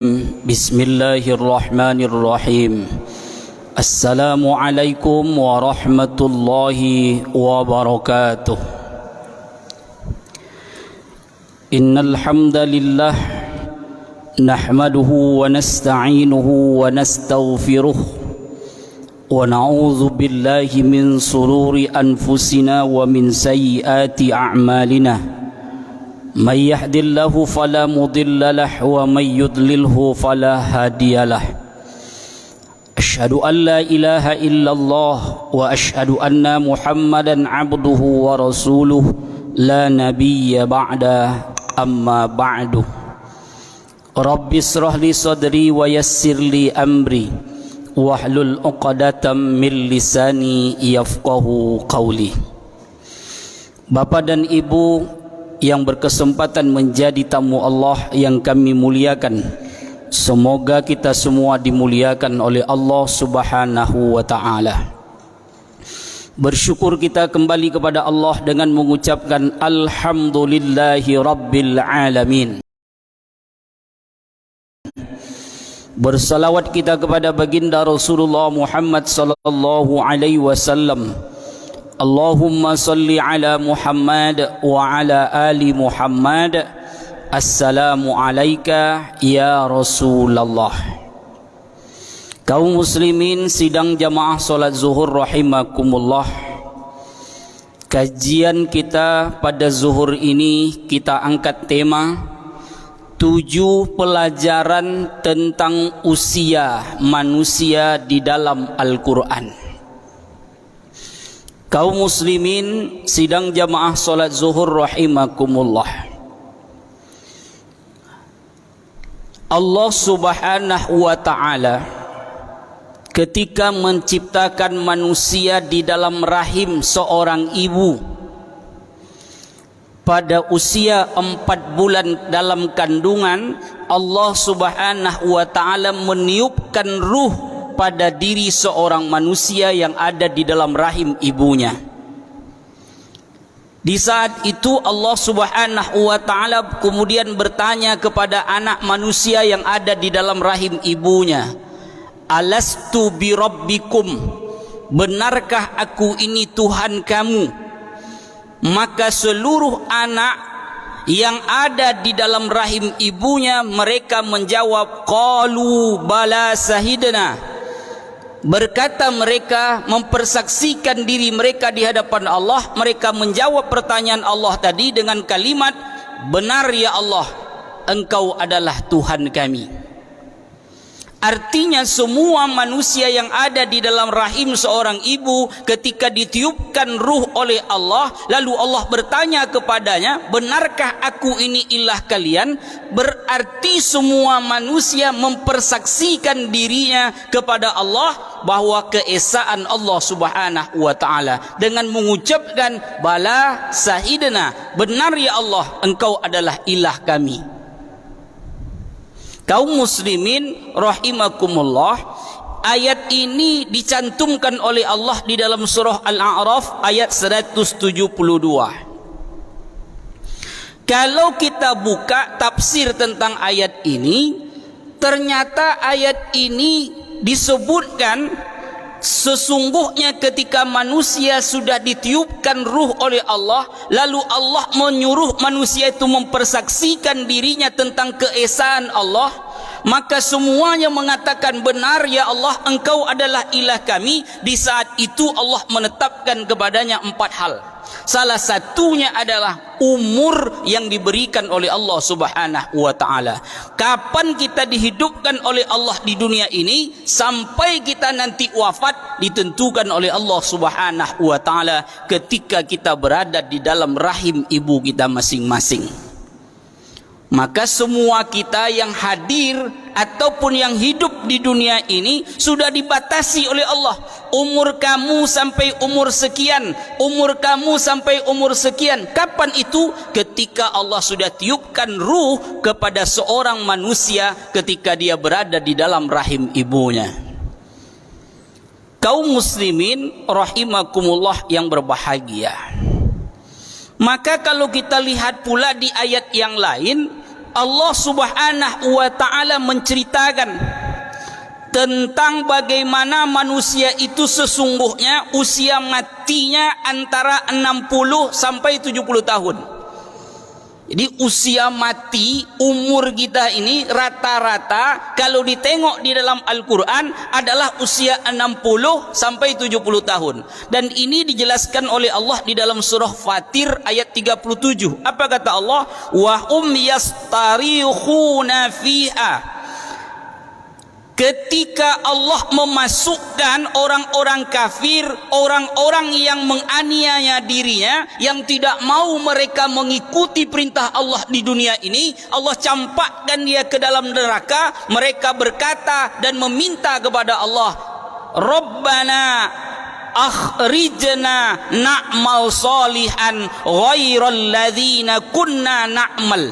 Bismillahirrahmanirrahim. Assalamualaikum warahmatullahi wabarakatuh. Innal hamdalillah nahmaduhu wa nasta'inuhu wa nastaghfiruh wa na'udzu billahi min sururi anfusina wa min sayyiati a'malina. من يهد الله فلا مضل له ومن يضلله فلا هادي له أشهد أن لا إله إلا الله وأشهد أن محمدا عبده ورسوله لا نبي بعده أما بعد رب اشرح لي صدري ويسر لي أمري واحلل عقدة من لساني يفقهوا قولي. Bapak dan Ibu yang berkesempatan menjadi tamu Allah yang kami muliakan, semoga kita semua dimuliakan oleh Allah Subhanahu wa ta'ala. Bersyukur kita kembali kepada Allah dengan mengucapkan Alhamdulillahi Rabbil Alamin. Bersalawat kita kepada baginda Rasulullah Muhammad sallallahu alaihi wasallam. Allahumma salli ala Muhammad wa ala ali Muhammad. Assalamu alayka ya Rasulullah. Kaum muslimin sidang jamaah solat zuhur rahimakumullah. Kajian kita pada zuhur ini kita angkat tema 7 pelajaran tentang usia manusia di dalam Al-Quran. Kaum muslimin sidang jamaah solat zuhur rahimakumullah. Allah Subhanahu wa ta'ala ketika menciptakan manusia di dalam rahim seorang ibu pada usia 4 bulan dalam kandungan, Allah Subhanahu wa ta'ala meniupkan ruh pada diri seorang manusia yang ada di dalam rahim ibunya. Di saat itu Allah Subhanahu wa ta'ala kemudian bertanya kepada anak manusia yang ada di dalam rahim ibunya, Alastu bi rabbikum, benarkah aku ini Tuhan kamu? Maka seluruh anak yang ada di dalam rahim ibunya mereka menjawab qalu bala sahidna. Berkata mereka, mempersaksikan diri mereka di hadapan Allah, mereka menjawab pertanyaan Allah tadi dengan kalimat, benar ya Allah, Engkau adalah Tuhan kami. Artinya semua manusia yang ada di dalam rahim seorang ibu ketika ditiupkan ruh oleh Allah, lalu Allah bertanya kepadanya, benarkah aku ini ilah kalian? Berarti semua manusia mempersaksikan dirinya kepada Allah bahwa keesaan Allah Subhanahu wa ta'ala dengan mengucapkan bala sahidna, benar ya Allah, Engkau adalah ilah kami. Kaum muslimin rahimakumullah, ayat ini dicantumkan oleh Allah di dalam surah Al-A'raf ayat 172. Kalau kita buka tafsir tentang ayat ini, ternyata ayat ini disebutkan sesungguhnya ketika manusia sudah ditiupkan ruh oleh Allah, lalu Allah menyuruh manusia itu mempersaksikan dirinya tentang keesaan Allah, maka semuanya mengatakan benar ya Allah, Engkau adalah ilah kami. Di saat itu Allah menetapkan kepadanya 4 hal. Salah satunya adalah umur yang diberikan oleh Allah Subhanahu wa ta'ala. Kapan kita dihidupkan oleh Allah di dunia ini sampai kita nanti wafat ditentukan oleh Allah Subhanahu wa ta'ala ketika kita berada di dalam rahim ibu kita masing-masing. Maka semua kita yang hadir ataupun yang hidup di dunia ini sudah dibatasi oleh Allah. Umur kamu sampai umur sekian, umur kamu sampai umur sekian. Kapan itu? Ketika Allah sudah tiupkan ruh kepada seorang manusia ketika dia berada di dalam rahim ibunya. Kaum muslimin rahimakumullah yang berbahagia. Maka kalau kita lihat pula di ayat yang lain, Allah Subhanahu wa taala menceritakan tentang bagaimana manusia itu sesungguhnya usia matinya antara 60 sampai 70 tahun. Jadi usia mati umur kita ini rata-rata kalau ditengok di dalam Al-Quran adalah usia 60 sampai 70 tahun. Dan ini dijelaskan oleh Allah di dalam surah Fatir ayat 37. Apa kata Allah? Wa hum yastarikhuna fiha. Ketika Allah memasukkan orang-orang kafir, orang-orang yang menganiaya dirinya, yang tidak mau mereka mengikuti perintah Allah di dunia ini, Allah campakkan dia ke dalam neraka. Mereka berkata dan meminta kepada Allah, Rabbana akhrijna na'mal salihan ghairal ladzina kunna na'mal.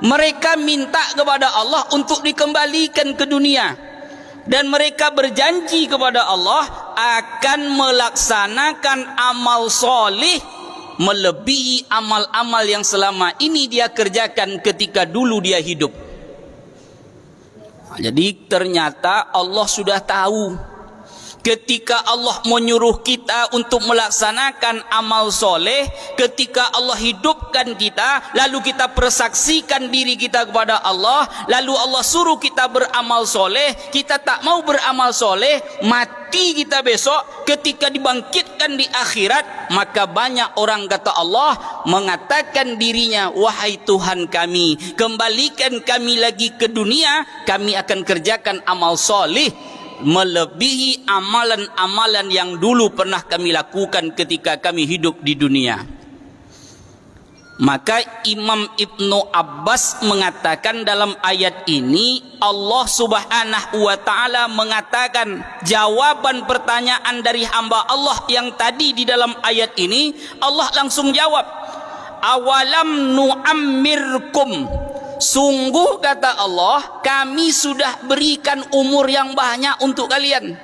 Mereka minta kepada Allah untuk dikembalikan ke dunia. Dan mereka berjanji kepada Allah akan melaksanakan amal soleh melebihi amal-amal yang selama ini dia kerjakan ketika dulu dia hidup. Jadi ternyata Allah sudah tahu ketika Allah menyuruh kita untuk melaksanakan amal soleh, ketika Allah hidupkan kita, lalu kita persaksikan diri kita kepada Allah, lalu Allah suruh kita beramal soleh, kita tak mau beramal soleh, mati kita besok, ketika dibangkitkan di akhirat, maka banyak orang kata Allah mengatakan dirinya, wahai Tuhan kami, kembalikan kami lagi ke dunia, kami akan kerjakan amal soleh melebihi amalan-amalan yang dulu pernah kami lakukan ketika kami hidup di dunia. Maka Imam Ibnu Abbas mengatakan dalam ayat ini, Allah Subhanahu wa taala mengatakan jawaban pertanyaan dari hamba Allah yang tadi di dalam ayat ini, Allah langsung jawab, awalam nu'ammirkum. Sungguh kata Allah, kami sudah berikan umur yang banyak untuk kalian.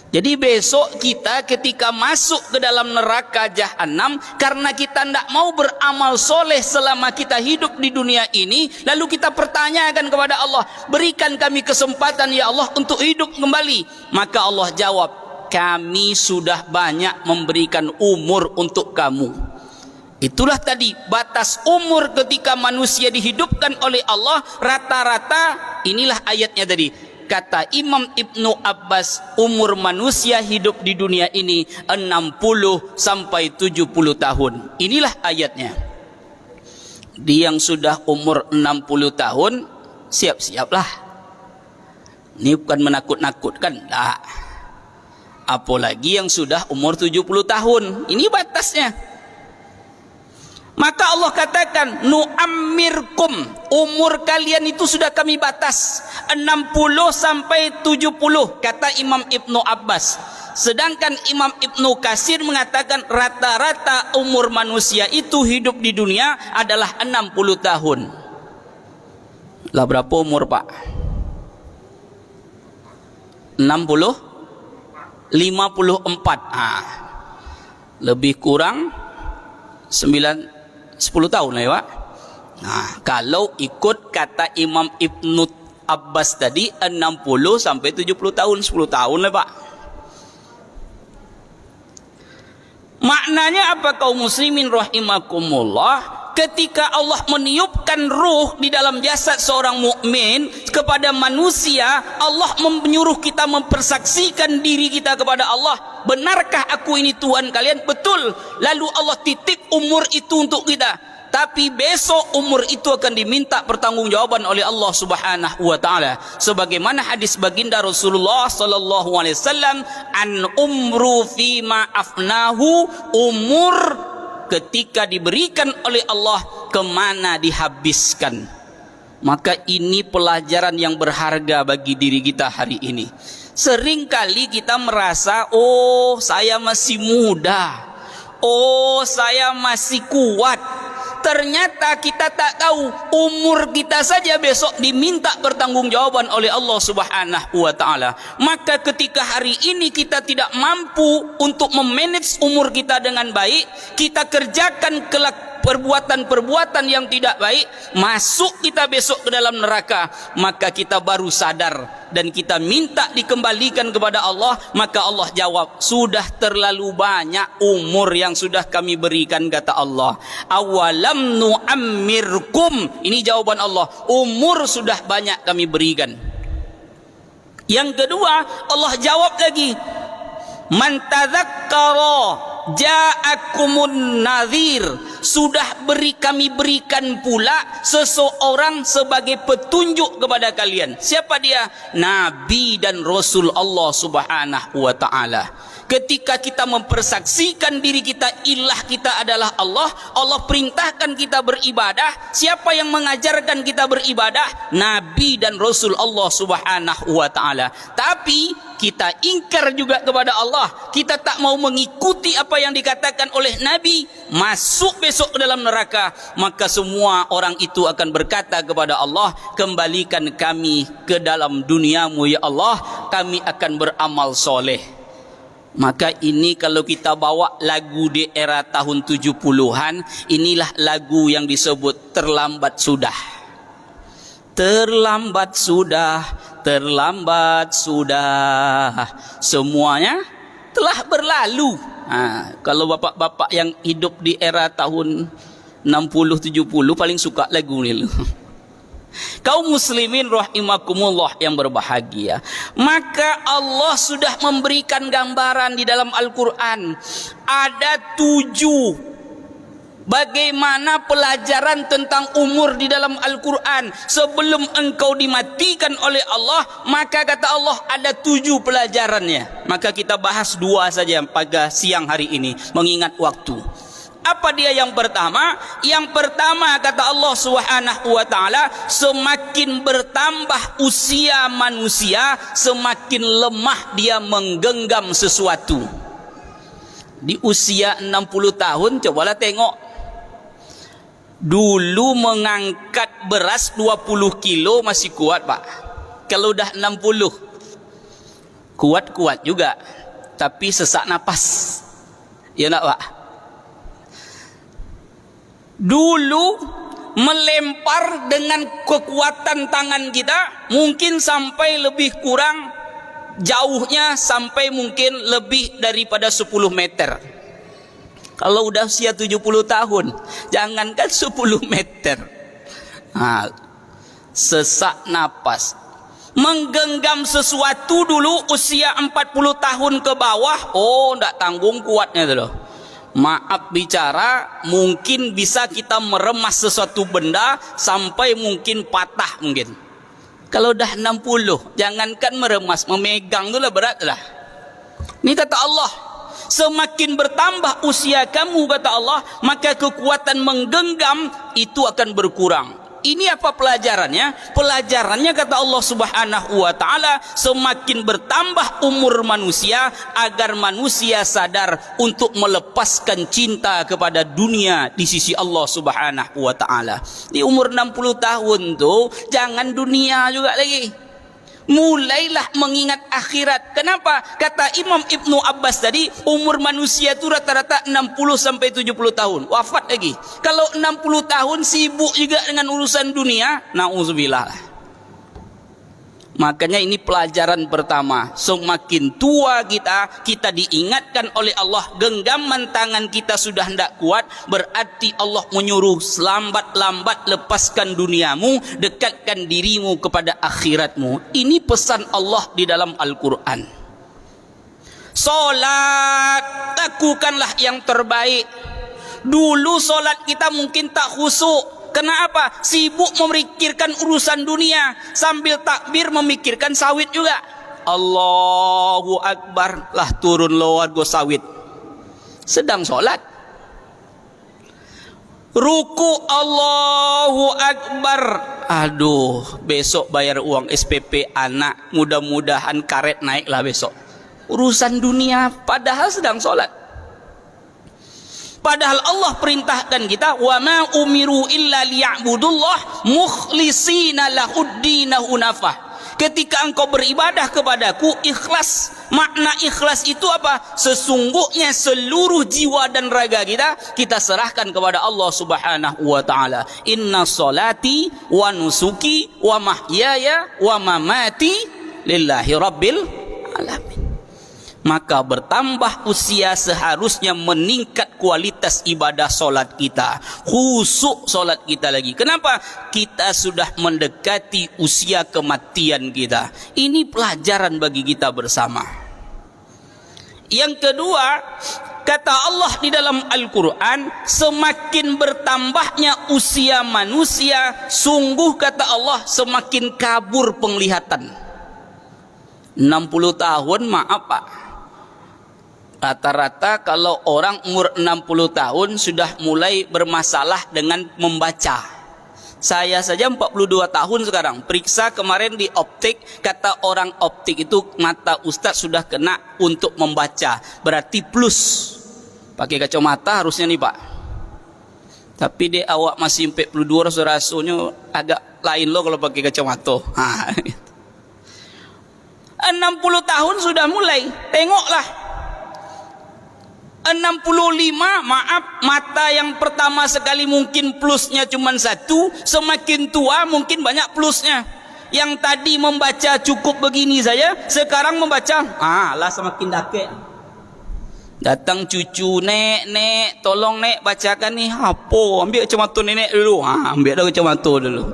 Jadi besok kita ketika masuk ke dalam neraka jahanam, karena kita tidak mau beramal soleh selama kita hidup di dunia ini, lalu kita pertanyakan kepada Allah, berikan kami kesempatan ya Allah untuk hidup kembali. Maka Allah jawab, kami sudah banyak memberikan umur untuk kamu. Itulah tadi batas umur ketika manusia dihidupkan oleh Allah rata-rata. Inilah ayatnya tadi. Kata Imam Ibnu Abbas, umur manusia hidup di dunia ini 60 sampai 70 tahun. Inilah ayatnya. Dia yang sudah umur 60 tahun, siap-siaplah. Ini bukan menakut-nakutkan, tak. Apalagi yang sudah umur 70 tahun. Ini batasnya. Maka Allah katakan, nu'ammirkum, umur kalian itu sudah kami batas 60 sampai 70, kata Imam Ibnu Abbas. Sedangkan Imam Ibnu Katsir mengatakan rata-rata umur manusia itu hidup di dunia adalah 60 tahun. Lah berapa umur Pak? 60? 54. Lebih kurang 10 tahun lah ya Pak. Nah, kalau ikut kata Imam Ibnu Abbas tadi 60 sampai 70 tahun, 10 tahun lah Pak. Maknanya apa kaum muslimin rahimakumullah? Ketika Allah meniupkan ruh di dalam jasad seorang mukmin kepada manusia, Allah menyuruh kita mempersaksikan diri kita kepada Allah. Benarkah aku ini Tuhan kalian? Betul. Lalu Allah titip umur itu untuk kita. Tapi besok umur itu akan diminta pertanggungjawaban oleh Allah Subhanahu wa taala. Sebagaimana hadis baginda Rasulullah sallallahu alaihi wasallam, an umru fima afnahu, umur ketika diberikan oleh Allah kemana dihabiskan. Maka ini pelajaran yang berharga bagi diri kita hari ini. Seringkali kita merasa, oh saya masih muda, oh saya masih kuat. Ternyata kita tak tahu umur kita saja besok diminta pertanggungjawaban oleh Allah Subhanahu wa taala. Maka ketika hari ini kita tidak mampu untuk memanage umur kita dengan baik, kita kerjakan perbuatan-perbuatan yang tidak baik, masuk kita besok ke dalam neraka, maka kita baru sadar dan kita minta dikembalikan kepada Allah. Maka Allah jawab, sudah terlalu banyak umur yang sudah kami berikan, kata Allah. Awalam nu'ammirkum, ini jawaban Allah, umur sudah banyak kami berikan. Yang kedua, Allah jawab lagi, man tadzakkara ja'akumun nadhir, sudah kami berikan pula seseorang sebagai petunjuk kepada kalian. Siapa dia? Nabi dan Rasul Allah Subhanahu wa taala. Ketika kita mempersaksikan diri kita, ilah kita adalah Allah, Allah perintahkan kita beribadah. Siapa yang mengajarkan kita beribadah? Nabi dan Rasul Allah Subhanahu wa taala. Tapi kita ingkar juga kepada Allah, kita tak mau mengikuti apa yang dikatakan oleh Nabi, masuk besok ke dalam neraka. Maka semua orang itu akan berkata kepada Allah, kembalikan kami ke dalam duniamu ya Allah, kami akan beramal soleh. Maka ini kalau kita bawa lagu di era tahun 70-an, inilah lagu yang disebut terlambat sudah. Terlambat sudah, terlambat sudah, semuanya telah berlalu. Kalau bapak-bapak yang hidup di era tahun 60-70 paling suka lagu ni. Kaum muslimin rahimakumullah yang berbahagia, maka Allah sudah memberikan gambaran di dalam Al-Quran. Ada 7 bagaimana pelajaran tentang umur di dalam Al-Quran. Sebelum engkau dimatikan oleh Allah, maka kata Allah ada 7 pelajarannya. Maka kita bahas 2 saja pada siang hari ini, mengingat waktu. Apa dia yang pertama? Yang pertama kata Allah Subhanahu wa taala, semakin bertambah usia manusia, semakin lemah dia menggenggam sesuatu. Di usia 60 tahun, cobalah tengok. Dulu mengangkat beras 20 kilo masih kuat, Pak. Kalau dah 60, kuat-kuat juga, tapi sesak napas. Ya nak, Pak? Dulu melempar dengan kekuatan tangan kita mungkin sampai lebih kurang jauhnya, sampai mungkin lebih daripada 10 meter. Kalau udah usia 70 tahun, jangankan 10 meter. Sesak napas. Menggenggam sesuatu dulu usia 40 tahun ke bawah, oh ndak tanggung kuatnya tu loh. Maaf bicara, mungkin bisa kita meremas sesuatu benda sampai mungkin patah mungkin. Kalau dah 60, jangankan meremas, memegang tu lah berat lah. Ini kata Allah, semakin bertambah usia kamu kata Allah, maka kekuatan menggenggam itu akan berkurang. Ini apa pelajarannya? Pelajarannya kata Allah Subhanahu wa taala, semakin bertambah umur manusia agar manusia sadar untuk melepaskan cinta kepada dunia di sisi Allah Subhanahu wa taala. Di umur 60 tahun tuh jangan dunia juga lagi. Mulailah mengingat akhirat. Kenapa? Kata Imam Ibnu Abbas tadi, umur manusia itu rata-rata 60 sampai 70 tahun. Wafat lagi. Kalau 60 tahun sibuk juga dengan urusan dunia, na'udzubillah. Makanya ini pelajaran pertama. Semakin tua kita diingatkan oleh Allah, genggaman tangan kita sudah hendak kuat, berarti Allah menyuruh lambat-lambat lepaskan duniamu, dekatkan dirimu kepada akhiratmu. Ini pesan Allah di dalam Al-Quran. Solat, lakukanlah yang terbaik. Dulu solat kita mungkin tak khusyuk. Kenapa? Sibuk memikirkan urusan dunia, sambil takbir memikirkan sawit juga. Allahu Akbar, lah turun luar go sawit. Sedang solat. Ruku Allahu Akbar. Aduh, besok bayar uang SPP anak, mudah-mudahan karet naik lah besok. Urusan dunia, padahal sedang solat. Padahal Allah perintahkan kita, wa ma umiru illa liya'budullah mukhlishina lahuddina hunafah. Ketika engkau beribadah kepadaku ikhlas. Makna ikhlas itu apa? Sesungguhnya seluruh jiwa dan raga kita serahkan kepada Allah Subhanahu wa taala. Inna salati wa nusuki wa mahyaya wa mamati lillahi rabbil alamin. Maka bertambah usia seharusnya meningkat kualitas ibadah solat kita, khusyuk solat kita lagi. Kenapa? Kita sudah mendekati usia kematian kita. Ini pelajaran bagi kita bersama. Yang kedua, kata Allah di dalam Al-Quran, semakin bertambahnya usia manusia, sungguh kata Allah semakin kabur penglihatan. 60 tahun, maaf Pak, rata-rata kalau orang umur 60 tahun sudah mulai bermasalah dengan membaca. Saya saja 42 tahun sekarang. Periksa kemarin di optik, kata orang optik itu mata Ustadz sudah kena untuk membaca. Berarti plus. Pakai kacamata harusnya nih Pak. Tapi dia awak masih 42 rasanya agak lain loh kalau pakai kacamata. 60 tahun sudah mulai. Tengoklah. 65, maaf, mata yang pertama sekali mungkin plusnya cuma 1, semakin tua mungkin banyak plusnya. Yang tadi membaca cukup begini saja, sekarang membaca lah semakin dakek. Datang cucu, nek tolong nek bacakan nih apa, ambil kacamata nenek dulu. Ambil dah kacamata dulu.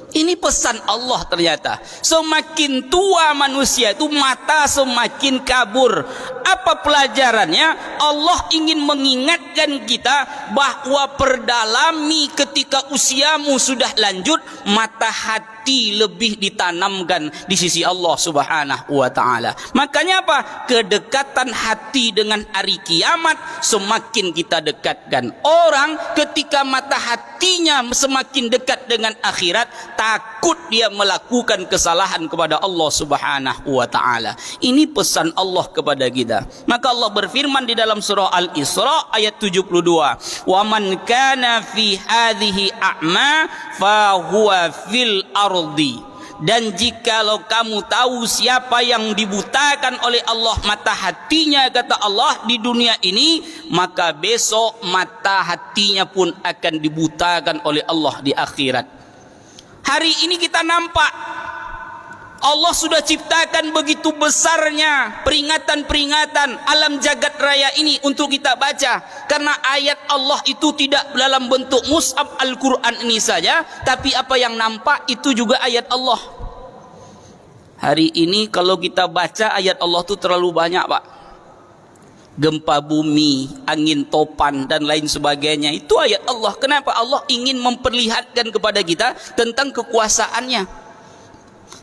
Ini pesan Allah ternyata. Semakin tua manusia itu mata semakin kabur. Apa pelajarannya? Allah ingin mengingatkan kita bahwa perdalami ketika usiamu sudah lanjut, mata hati lebih ditanamkan di sisi Allah Subhanahu wa taala. Makanya apa? Kedekatan hati dengan hari kiamat semakin kita dekatkan. Orang ketika mata hatinya semakin dekat dengan akhirat, takut dia melakukan kesalahan kepada Allah Subhanahu wa taala. Ini pesan Allah kepada kita. Maka Allah berfirman di dalam surah Al-Isra ayat 72, "Wa man kana fi hadhihi a'ma fa huwa fil ardi." Dan jikalau kamu tahu siapa yang dibutakan oleh Allah mata hatinya, kata Allah, di dunia ini, maka besok mata hatinya pun akan dibutakan oleh Allah di akhirat. Hari ini kita nampak Allah sudah ciptakan begitu besarnya peringatan-peringatan alam jagat raya ini untuk kita baca. Karena ayat Allah itu tidak dalam bentuk mushaf Al-Quran ini saja, tapi apa yang nampak itu juga ayat Allah. Hari ini kalau kita baca ayat Allah itu terlalu banyak Pak. Gempa bumi, angin topan dan lain sebagainya, itu ayat Allah. Kenapa? Allah ingin memperlihatkan kepada kita tentang kekuasaannya.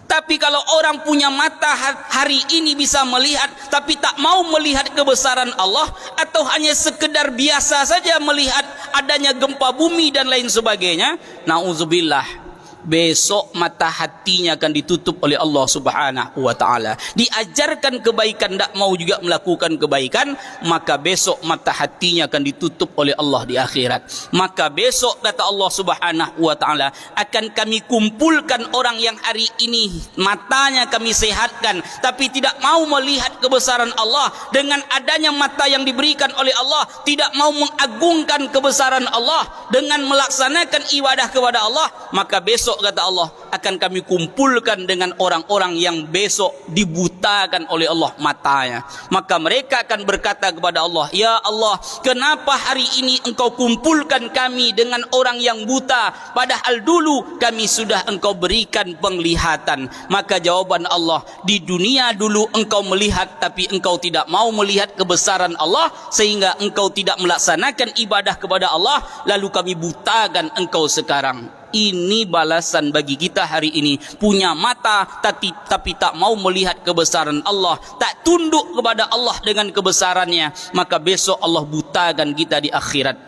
Tapi kalau orang punya mata hari ini bisa melihat, tapi tak mau melihat kebesaran Allah, atau hanya sekedar biasa saja melihat adanya gempa bumi dan lain sebagainya, na'udzubillah, besok mata hatinya akan ditutup oleh Allah Subhanahu wa taala. Diajarkan kebaikan, tak mau juga melakukan kebaikan, maka besok mata hatinya akan ditutup oleh Allah di akhirat. Maka besok kata Allah Subhanahu wa taala, akan kami kumpulkan orang yang hari ini matanya kami sehatkan tapi tidak mau melihat kebesaran Allah, dengan adanya mata yang diberikan oleh Allah tidak mau mengagungkan kebesaran Allah dengan melaksanakan ibadah kepada Allah, maka besok kata Allah akan kami kumpulkan dengan orang-orang yang besok dibutakan oleh Allah matanya. Maka mereka akan berkata kepada Allah, ya Allah, kenapa hari ini engkau kumpulkan kami dengan orang yang buta, padahal dulu kami sudah engkau berikan penglihatan. Maka jawaban Allah, di dunia dulu engkau melihat tapi engkau tidak mau melihat kebesaran Allah, sehingga engkau tidak melaksanakan ibadah kepada Allah, lalu kami butakan engkau sekarang. Ini balasan bagi kita hari ini. Punya mata tapi tak mau melihat kebesaran Allah, tak tunduk kepada Allah dengan kebesarannya, maka besok Allah butakan kita di akhirat.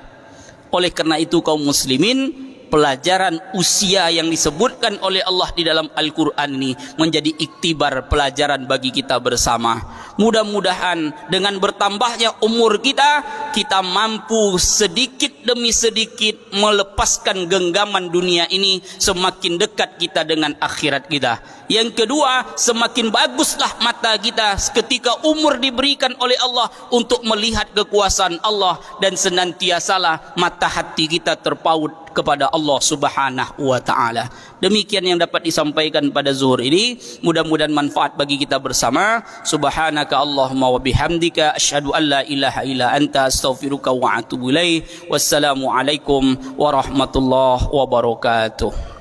Oleh karena itu kaum muslimin, pelajaran usia yang disebutkan oleh Allah di dalam Al-Quran ini menjadi iktibar pelajaran bagi kita bersama. Mudah-mudahan dengan bertambahnya umur kita kita mampu sedikit demi sedikit melepaskan genggaman dunia ini, semakin dekat kita dengan akhirat kita. Yang kedua, semakin baguslah mata kita ketika umur diberikan oleh Allah untuk melihat kekuasaan Allah, dan senantiasalah mata hati kita terpaut kepada Allah Subhanahu wa taala. Demikian yang dapat disampaikan pada zuhur ini, mudah-mudahan manfaat bagi kita bersama. Subhanaka Allahumma wa bihamdika asyhadu an la ilaha illa anta astaghfiruka wa atubu ilaik. Wassalamu alaikum warahmatullahi wabarakatuh.